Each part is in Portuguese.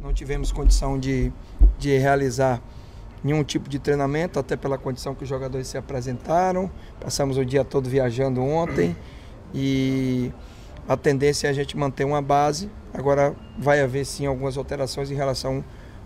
não tivemos condição de realizar nenhum tipo de treinamento, até pela condição que os jogadores se apresentaram. Passamos o dia todo viajando ontem e a tendência é a gente manter uma base. Agora vai haver sim algumas alterações em relação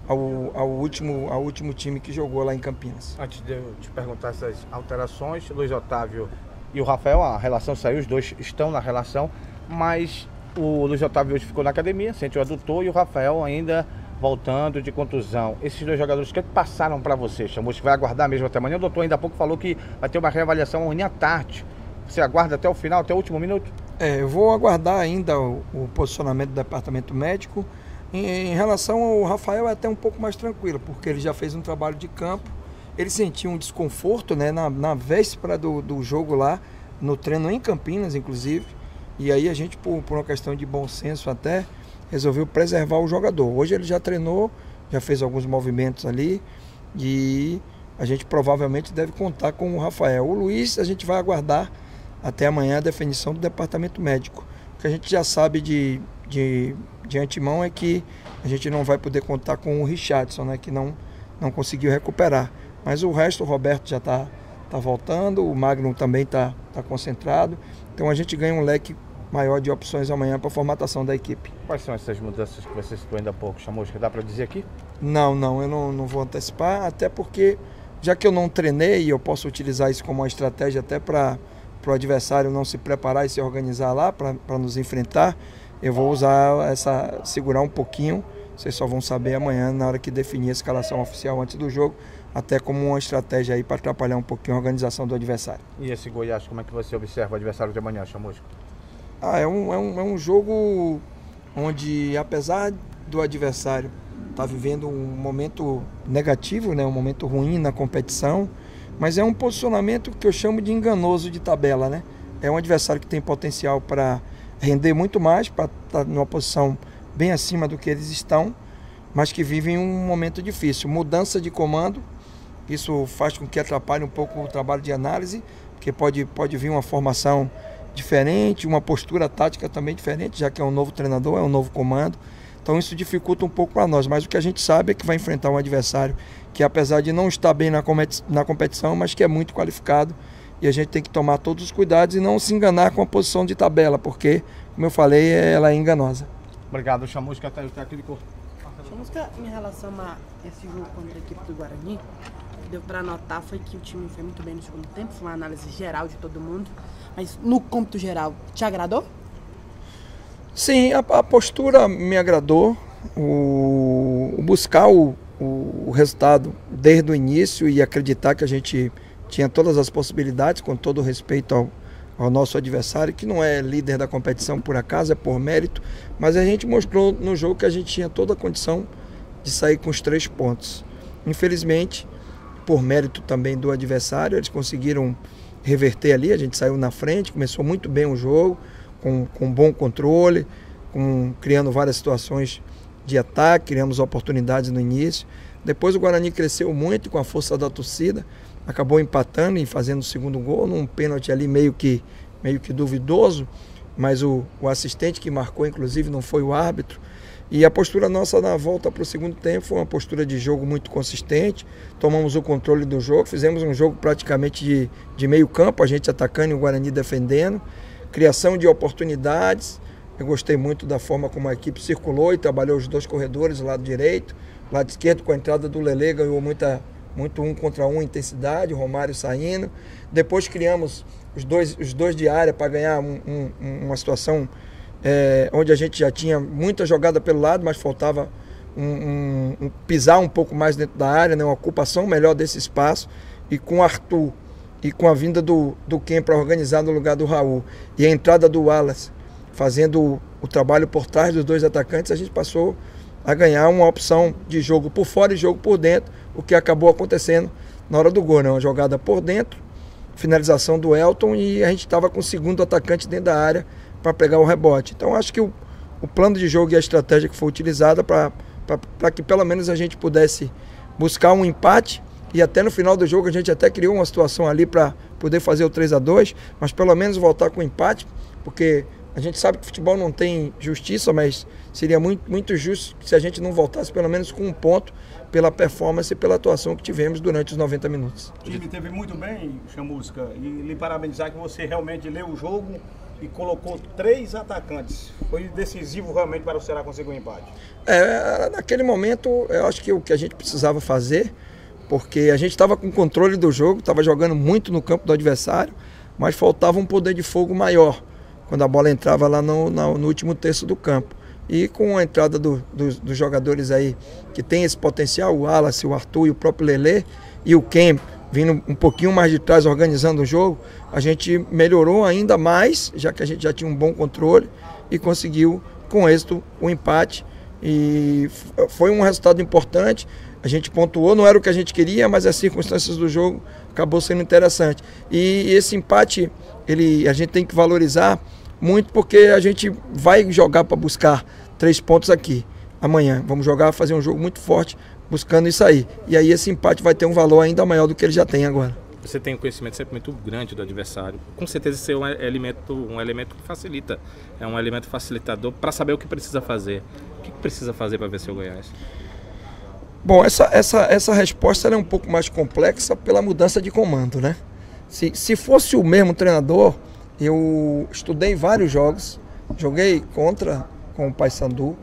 ao último time que jogou lá em Campinas. Antes de eu te perguntar essas alterações, Luiz Otávio e o Rafael, a relação saiu, os dois estão na relação, mas o Luiz Otávio hoje ficou na academia, sentiu o adutor, e o Rafael ainda voltando de contusão. Esses dois jogadores, o que passaram para você, Chamusca? Vai aguardar mesmo até amanhã? O doutor ainda há pouco falou que vai ter uma reavaliação amanhã à tarde. Você aguarda até o final, até o último minuto? Eu vou aguardar ainda o posicionamento do departamento médico. Em relação ao Rafael, é até um pouco mais tranquilo, porque ele já fez um trabalho de campo. Ele sentiu um desconforto, né, na véspera do jogo lá, no treino em Campinas, inclusive. E aí a gente, por uma questão de bom senso até, resolveu preservar o jogador. Hoje ele já treinou, já fez alguns movimentos ali e a gente provavelmente deve contar com o Rafael. O Luiz, a gente vai aguardar até amanhã a definição do departamento médico. O que a gente já sabe de antemão é que a gente não vai poder contar com o Richardson, né, que não conseguiu recuperar. Mas o resto, o Roberto já está voltando, o Magno também está concentrado. Então a gente ganha um leque maior de opções amanhã para a formatação da equipe. Quais são essas mudanças que você citou ainda há pouco, Chamusca? Dá para dizer aqui? Não, eu não vou antecipar, até porque, já que eu não treinei, eu posso utilizar isso como uma estratégia até para o adversário não se preparar e se organizar lá para nos enfrentar. Eu vou usar segurar um pouquinho, vocês só vão saber amanhã na hora que definir a escalação oficial antes do jogo, até como uma estratégia aí para atrapalhar um pouquinho a organização do adversário. E esse Goiás, como é que você observa o adversário de amanhã, Chamusca? É um jogo onde, apesar do adversário estar vivendo um momento negativo, né, um momento ruim na competição, mas é um posicionamento que eu chamo de enganoso de tabela, né? É um adversário que tem potencial para render muito mais, para estar numa posição bem acima do que eles estão, mas que vivem um momento difícil. Mudança de comando, isso faz com que atrapalhe um pouco o trabalho de análise, porque pode vir uma formação diferente, uma postura tática também diferente, já que é um novo treinador, é um novo comando. Então isso dificulta um pouco para nós, mas o que a gente sabe é que vai enfrentar um adversário que, apesar de não estar bem na competição, mas que é muito qualificado, e a gente tem que tomar todos os cuidados e não se enganar com a posição de tabela, porque, como eu falei, ela é enganosa. Obrigado, Chamusca, até o técnico. Chamusca, em relação a esse jogo contra a equipe do Guarani, deu para notar foi que o time foi muito bem no segundo tempo, foi uma análise geral de todo mundo, mas no cômputo geral, te agradou? Sim, a postura me agradou, buscar o resultado desde o início e acreditar que a gente tinha todas as possibilidades, com todo o respeito ao nosso adversário, que não é líder da competição por acaso, é por mérito, mas a gente mostrou no jogo que a gente tinha toda a condição de sair com os 3 pontos. Infelizmente, por mérito também do adversário, eles conseguiram reverter ali, a gente saiu na frente, começou muito bem o jogo, com bom controle, criando várias situações de ataque, criamos oportunidades no início. Depois o Guarani cresceu muito com a força da torcida, acabou empatando e fazendo o segundo gol, num pênalti ali meio que duvidoso, mas o assistente que marcou, inclusive, não foi o árbitro. E a postura nossa na volta para o segundo tempo foi uma postura de jogo muito consistente, tomamos o controle do jogo, fizemos um jogo praticamente de meio campo, a gente atacando e o Guarani defendendo, criação de oportunidades. Eu gostei muito da forma como a equipe circulou e trabalhou os 2 corredores, o lado direito, o lado esquerdo, com a entrada do Lelê, ganhou muito 1 contra 1 intensidade, o Romário saindo. Depois criamos os dois de área para ganhar uma situação onde a gente já tinha muita jogada pelo lado, mas faltava pisar um pouco mais dentro da área, né, uma ocupação melhor desse espaço. E com o Arthur e com a vinda do Ken para organizar no lugar do Raul e a entrada do Wallace fazendo o trabalho por trás dos 2 atacantes, a gente passou a ganhar uma opção de jogo por fora e jogo por dentro, o que acabou acontecendo na hora do gol, né? Uma jogada por dentro, finalização do Elton, e a gente estava com o segundo atacante dentro da área para pegar o rebote. Então acho que o plano de jogo e a estratégia que foi utilizada para que pelo menos a gente pudesse buscar um empate, e até no final do jogo a gente até criou uma situação ali para poder fazer o 3-2, mas pelo menos voltar com o empate, porque A gente sabe que futebol não tem justiça, mas seria muito justo se a gente não voltasse pelo menos com um ponto pela performance e pela atuação que tivemos durante os 90 minutos. O time teve muito bem, Chamusca, e lhe parabenizar que você realmente leu o jogo e colocou 3 atacantes. Foi decisivo realmente para o Ceará conseguir um empate. Naquele momento, eu acho que o que a gente precisava fazer, porque a gente estava com controle do jogo, estava jogando muito no campo do adversário, mas faltava um poder de fogo maior quando a bola entrava lá no último terço do campo. E com a entrada dos jogadores aí que tem esse potencial, o Wallace, o Arthur e o próprio Lelê, e o Ken vindo um pouquinho mais de trás organizando o jogo, a gente melhorou ainda mais, já que a gente já tinha um bom controle e conseguiu com êxito o empate. E foi um resultado importante, a gente pontuou, não era o que a gente queria, mas as circunstâncias do jogo acabou sendo interessante. E esse empate, a gente tem que valorizar muito, porque a gente vai jogar para buscar 3 pontos aqui amanhã. Vamos jogar, fazer um jogo muito forte, buscando isso aí. E aí esse empate vai ter um valor ainda maior do que ele já tem agora. Você tem um conhecimento sempre muito grande do adversário. Com certeza esse é um elemento que facilita. É um elemento facilitador para saber o que precisa fazer. O que precisa fazer para vencer o Goiás? Bom, essa resposta é um pouco mais complexa pela mudança de comando, né? Se fosse o mesmo treinador, eu estudei vários jogos, joguei com o Paysandu,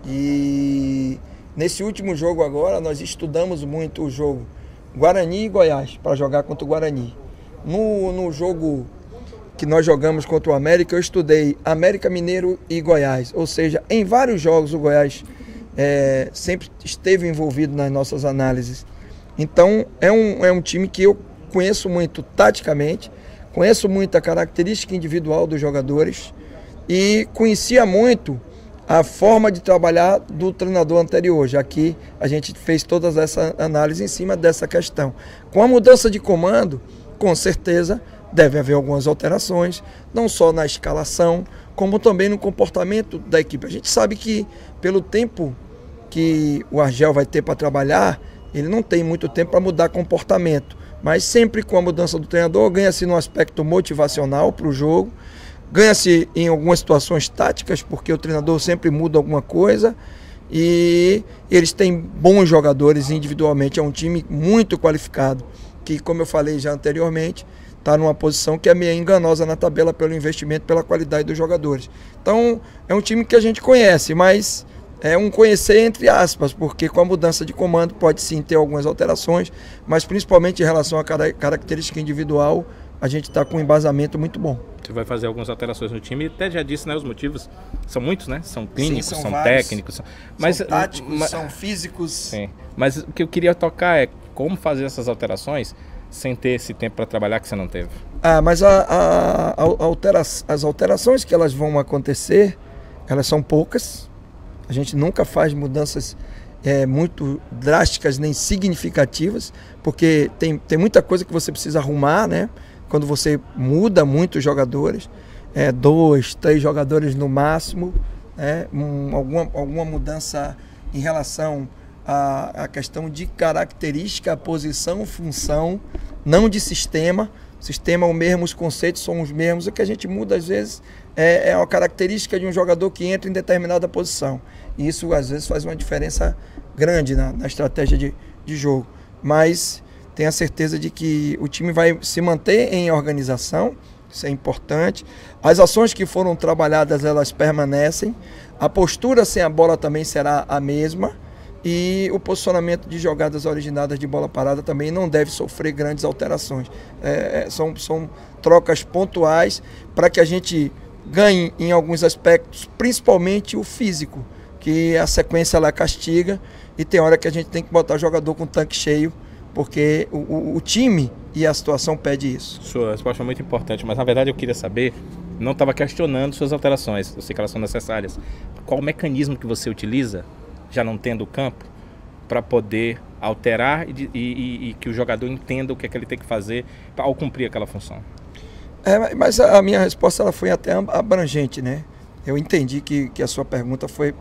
e nesse último jogo agora nós estudamos muito o jogo Guarani e Goiás para jogar contra o Guarani. No jogo que nós jogamos contra o América, eu estudei América Mineiro e Goiás, ou seja, em vários jogos o Goiás sempre esteve envolvido nas nossas análises. Então é um time que eu conheço muito taticamente, conheço muito a característica individual dos jogadores e conhecia muito a forma de trabalhar do treinador anterior, já que a gente fez todas essa análise em cima dessa questão. Com a mudança de comando, com certeza deve haver algumas alterações, não só na escalação, como também no comportamento da equipe. A gente sabe que pelo tempo que o Argel vai ter para trabalhar, ele não tem muito tempo para mudar comportamento. Mas sempre com a mudança do treinador, ganha-se no aspecto motivacional para o jogo, ganha-se em algumas situações táticas, porque o treinador sempre muda alguma coisa, e eles têm bons jogadores individualmente. É um time muito qualificado, que, como eu falei já anteriormente, está numa posição que é meio enganosa na tabela pelo investimento, pela qualidade dos jogadores. Então, é um time que a gente conhece, mas é um conhecer entre aspas, porque com a mudança de comando pode sim ter algumas alterações, mas principalmente em relação à característica individual, a gente está com um embasamento muito bom. Você vai fazer algumas alterações no time, até já disse, né, os motivos são muitos, né? São clínicos, sim, são vários, técnicos, são táticos, são físicos. Sim. Mas o que eu queria tocar é como fazer essas alterações sem ter esse tempo para trabalhar que você não teve. Mas as alterações que elas vão acontecer, elas são poucas. A gente nunca faz mudanças muito drásticas nem significativas, porque tem muita coisa que você precisa arrumar, né? Quando você muda muitos jogadores, 2, 3 jogadores no máximo, alguma mudança em relação à questão de característica, posição, função, não de sistema. Sistema é o mesmo, os conceitos são os mesmos. O que a gente muda às vezes é a característica de um jogador que entra em determinada posição. E isso às vezes faz uma diferença grande na estratégia de jogo. Mas tenha certeza de que o time vai se manter em organização, isso é importante. As ações que foram trabalhadas, elas permanecem. A postura sem a bola também será a mesma. E o posicionamento de jogadas originadas de bola parada também não deve sofrer grandes alterações. São trocas pontuais para que a gente ganhe em alguns aspectos, principalmente o físico, que a sequência ela castiga e tem hora que a gente tem que botar o jogador com o tanque cheio, porque o time e a situação pede isso. Sua resposta é muito importante, mas na verdade eu queria saber, não estava questionando suas alterações, eu sei que elas são necessárias. Qual o mecanismo que você utiliza, já não tendo o campo, para poder alterar e que o jogador entenda o que é que ele tem que fazer ao cumprir aquela função? Mas a minha resposta ela foi até abrangente, né? Eu entendi que a sua pergunta foi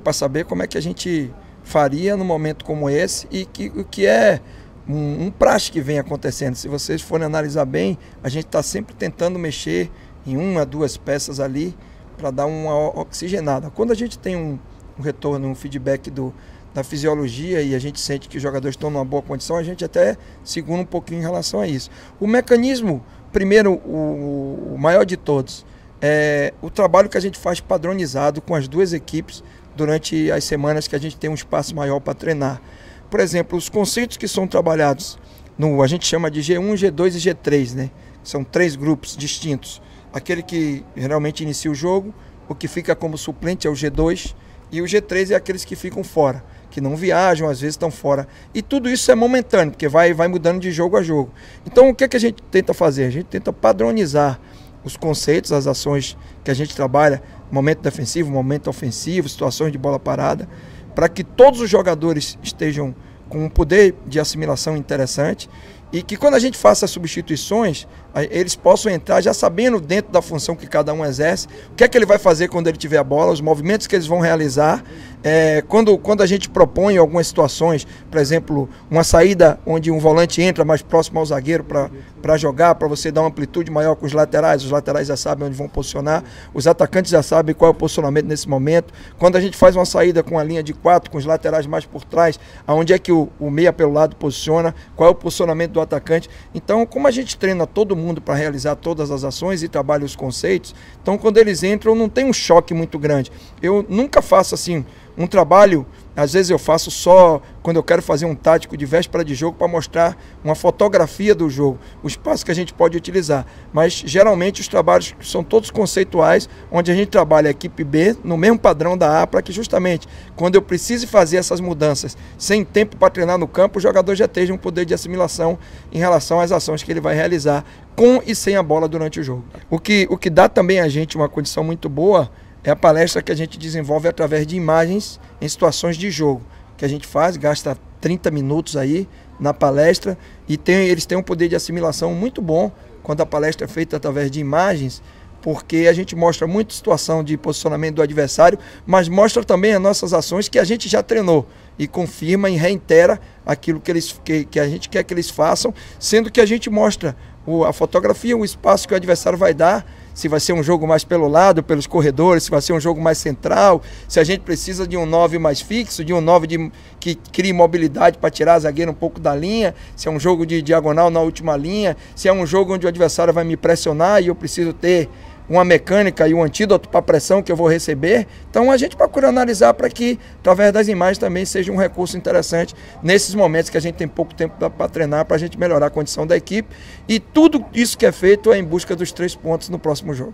para saber como é que a gente faria num momento como esse e o que é um praxe que vem acontecendo. Se vocês forem analisar bem, a gente está sempre tentando mexer em 1 a 2 peças ali para dar uma oxigenada. Quando a gente tem um retorno, um feedback da fisiologia e a gente sente que os jogadores estão numa boa condição, a gente até segura um pouquinho em relação a isso. O mecanismo, primeiro, o maior de todos, é o trabalho que a gente faz padronizado com as duas equipes durante as semanas que a gente tem um espaço maior para treinar. Por exemplo, os conceitos que são trabalhados, a gente chama de G1, G2 e G3, né? São 3 grupos distintos. Aquele que realmente inicia o jogo, o que fica como suplente é o G2 e o G3 é aqueles que ficam fora, que não viajam, às vezes estão fora. E tudo isso é momentâneo, porque vai mudando de jogo a jogo. Então o que a gente tenta fazer? A gente tenta padronizar os conceitos, as ações que a gente trabalha, momento defensivo, momento ofensivo, situações de bola parada, para que todos os jogadores estejam com um poder de assimilação interessante e que quando a gente faça as substituições, eles possam entrar já sabendo dentro da função que cada um exerce, o que é que ele vai fazer quando ele tiver a bola, os movimentos que eles vão realizar. Quando a gente propõe algumas situações, por exemplo, uma saída onde um volante entra mais próximo ao zagueiro para jogar, para você dar uma amplitude maior com os laterais já sabem onde vão posicionar, os atacantes já sabem qual é o posicionamento nesse momento. Quando a gente faz uma saída com a linha de 4, com os laterais mais por trás, aonde é que o meia pelo lado posiciona, qual é o posicionamento do atacante. Então, como a gente treina todo mundo para realizar todas as ações e trabalha os conceitos, então quando eles entram não tem um choque muito grande. Eu nunca faço assim um trabalho, às vezes eu faço só quando eu quero fazer um tático de véspera de jogo para mostrar uma fotografia do jogo, o espaço que a gente pode utilizar. Mas geralmente os trabalhos são todos conceituais, onde a gente trabalha a equipe B no mesmo padrão da A, para que justamente quando eu precise fazer essas mudanças sem tempo para treinar no campo, o jogador já esteja um poder de assimilação em relação às ações que ele vai realizar com e sem a bola durante o jogo. O que dá também a gente uma condição muito boa é a palestra que a gente desenvolve através de imagens em situações de jogo, que a gente faz, gasta 30 minutos aí na palestra e eles têm um poder de assimilação muito bom quando a palestra é feita através de imagens, porque a gente mostra muita situação de posicionamento do adversário, mas mostra também as nossas ações que a gente já treinou e confirma e reitera aquilo que a gente quer que eles façam, sendo que a gente mostra a fotografia, o espaço que o adversário vai dar, se vai ser um jogo mais pelo lado, pelos corredores, se vai ser um jogo mais central, se a gente precisa de um 9 mais fixo, de um 9 que crie mobilidade para tirar a zagueira um pouco da linha, se é um jogo de diagonal na última linha, se é um jogo onde o adversário vai me pressionar e eu preciso ter uma mecânica e um antídoto para a pressão que eu vou receber. Então a gente procura analisar para que, através das imagens, também seja um recurso interessante nesses momentos que a gente tem pouco tempo para treinar, para a gente melhorar a condição da equipe. E tudo isso que é feito é em busca dos 3 pontos no próximo jogo.